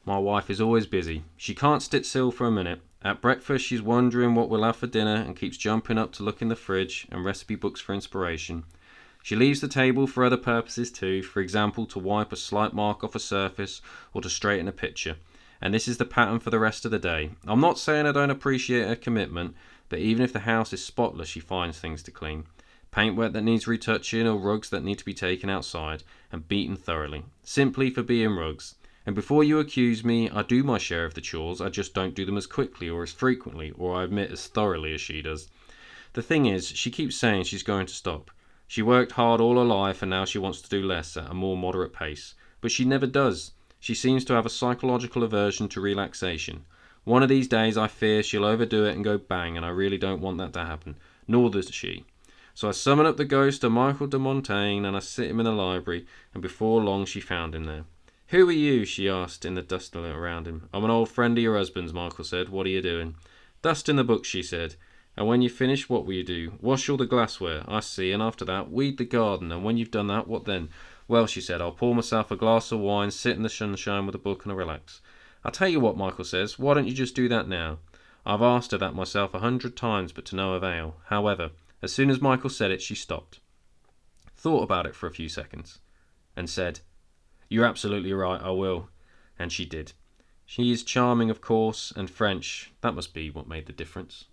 My wife is always busy. She can't sit still for a minute. At breakfast, she's wondering what we'll have for dinner and keeps jumping up to look in the fridge and recipe books for inspiration. She leaves the table for other purposes too, for example, to wipe a slight mark off a surface or to straighten a picture. And this is the pattern for the rest of the day. I'm not saying I don't appreciate her commitment, but even if the house is spotless, she finds things to clean. Paintwork that needs retouching or rugs that need to be taken outside and beaten thoroughly, simply for being rugs. And before you accuse me, I do my share of the chores, I just don't do them as quickly or as frequently, or I admit as thoroughly as she does. The thing is, she keeps saying she's going to stop. She worked hard all her life and now she wants to do less at a more moderate pace. But she never does. She seems to have a psychological aversion to relaxation. One of these days I fear she'll overdo it and go bang, and I really don't want that to happen. Nor does she. So I summon up the ghost of Michael de Montaigne and I sit him in the library, and before long she found him there. "Who are you?" she asked in the dust around him. "I'm an old friend of your husband's," Michael said. "What are you doing?" "Dusting the books," she said. "And when you finish, what will you do?" "Wash all the glassware." "I see, and after that, weed the garden, and when you've done that, what then?" "Well," she said, "I'll pour myself a glass of wine, sit in the sunshine with a book and relax." "I'll tell you what," Michael says, "why don't you just do that now?" I've asked her that myself 100 times, but to no avail. However, as soon as Michael said it, she stopped, thought about it for a few seconds, and said, "You're absolutely right, I will." And she did. She is charming, of course, and French. That must be what made the difference.